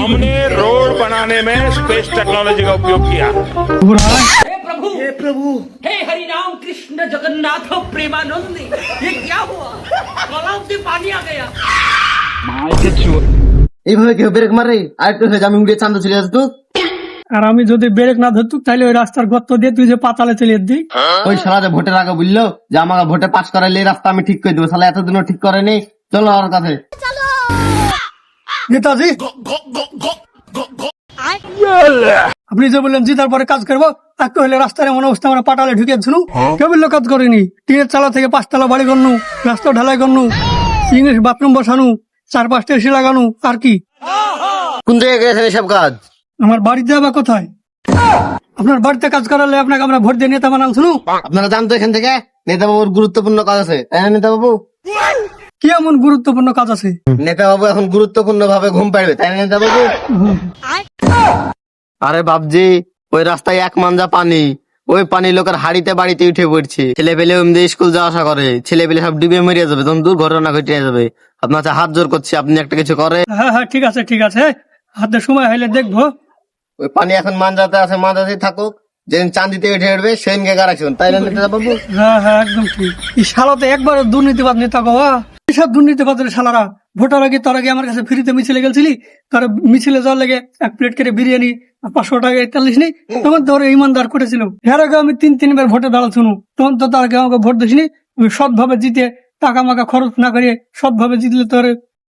हमने रोड बनाने में स्पेस टेक्नोलॉजी का उपयोग किया। हे प्रभु हे हरि राम कृष्ण जगन्नाथ प्रेमानंद, ये क्या हुआ? तालाब से पानी आ गया। এইভাবে কেউ ব্রেক মারে আর একটু হয়ে আমি উড়ে চান্দা চলে আসতো। আর আমি যদি ব্রেক না ধরতুক তাহলে ওই রাস্তার গর্ত দিয়ে তুই যে পাতালে চলে যেতি। ওই শালা যে ভোটের আগে বললো যে আমাকে ভোটে পাস করাইলে এই রাস্তা আমি ঠিক করে দেবো, শালা এতদিনও ঠিক করেনি। চলো আমার কাছে। নেতাজি আপনি যে বললেন জিতার পরে কাজ করবো, তাকে হলে রাস্তার এমন অবস্থা আমরা পাটালে ঢুকে শুনু কেউ বললো কাজ করিনি। টিনের চালা থেকে 5 তলা বাড়ি করনু, রাস্তা ঢালাই করনু, ইংলিশ বাথরুম বসানো, 4-5টা এসি লাগানো, আর কি। কোন জায়গায় গেছেন এসব কাজ? আমার বাড়িতে আবার কোথায়? আপনার বাড়িতে কাজ করালে আপনাকে আমরা ভোট দিয়ে নেতা বানাম শুনু। আপনারা জানতো এখান থেকে নেতা বাবুর গুরুত্বপূর্ণ কাজ আছে, তাই না নেতা বাবু? কি এমন গুরুত্বপূর্ণ কাজ আছে? নেতা বাবু এখন গুরুত্বপূর্ণ ভাবে ঘুম পাড়বে, তাই না নেতা বাবু? আরে বাবজি, ওই রাস্তায় 1 মাঞ্জা পানি, ওই পানি লোকের হাড়িতে বাড়িতে উঠে পড়ছে। ছেলে পেলে এমনি স্কুল যাওয়া আসা করে, ছেলে পেলে সব ডুবে মরিয়া যাবে, তখন দুর্ঘটনা ঘটিয়ে যাবে। আপনার কাছে হাত জোর করছি, আপনি একটা কিছু করে। হ্যাঁ হ্যাঁ ঠিক আছে ঠিক আছে, হাতে সময় হলে দেখবো। ওই পানি এখন মাঞ্জাতে আছে, মাঞ্জাতে থাকুক, যেদিন চান্দিতে উঠে উঠবে সেদিনকে গাড়াইছেন, তাই না নেতা বাবু? হ্যাঁ হ্যাঁ একদম ঠিক। এই শালাতে একবার দুর্নীতিবাদ নেতা বাবা, এসব দুর্নীতিবাদের শালারা। ভোটার আগে তার আগে আমার কাছে ফ্রিতে মিছিলে গেছিলি, তার মিছিলে যাওয়ার লেগে 1 প্লেট করে বিরিয়ানি 500 টাকা 41 নি, তখন তোর ইমানদার করেছিল। এর আগে আমি 3-3 বার ভোটে দাঁড়াচ্ছিল, তখন তো তার আগে আমাকে ভোট দিসনি। আমি সৎভাবে জিতে, টাকা মাকা খরচ না করে সৎভাবে জিতলে তোর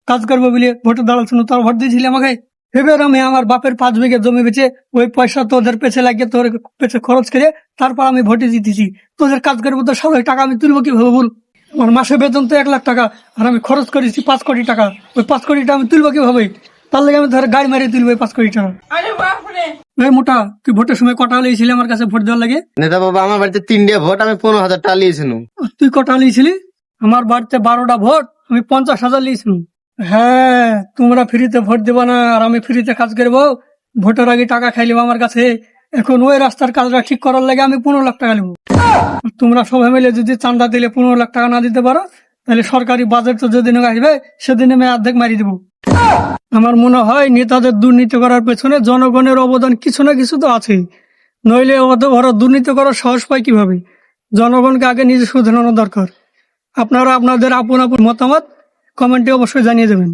কাজ করবো বলে ভোটে দাঁড়াচ্ছিল, তোর ভোট দিয়েছিলি আমাকে। এবার আমি আমার বাপের 5 বিঘা জমি বেচে ওই পয়সা তোদের পেছে লাগিয়ে তোর পেছে খরচ করে তারপর আমি ভোটে জিতেছি। তোদের কাজ করবো তো সবাই টাকা আমি তুলবো কিভাবে বল? আমার মাসে বেতন তো 1 লাখ টাকা, আর আমি খরচ করেছি 5 কোটি টাকা। ওই 5 কোটি টাকা আমি তুলবো কিভাবে? তার লাগে আমি ধর গাড়ি মারিয়ে তুলবো 5 কোটি টাকা। এই মোটা, তুই ভোটের সময় কটা লিয়েছিলি আমার কাছে ভোট দেওয়ার লাগে? নেতা বাবু, আমার বাড়িতে 3টে ভোট, আমি 15,000 টাকা লিয়েছিলাম। তুই কটা লিয়েছিলি? আমার বাড়িতে 12টা ভোট, আমি 50,000 লিয়েছিলাম। হ্যাঁ, তোমরা ফ্রিতে ভোট দেবা না আর আমি ফ্রিতে কাজ করবো? ভোটের আগে টাকা খাইলিব আমার কাছে। এখন ওই রাস্তার কাজটা ঠিক করার লাগে আমি 15 লাখ টাকা নেবো। তোমরা সবাই মিলে যদি চান্দা দিলে 15 লাখ টাকা না দিতে পারো, তাহলে সরকারি বাজেট তো যেদিন আসবে সেদিন আমি অর্ধেক মারি দেবো। আমার মনে হয় নেতাদের দুর্নীতি করার পেছনে জনগণের অবদান কিছু না কিছু তো আছে, নইলে ওরা দুর্নীতি করার সাহস পায় কিভাবে? জনগণকে আগে নিজে শুধরানো দরকার। আপনারা আপনাদের আপন আপন মতামত কমেন্টে অবশ্যই জানিয়ে দেবেন।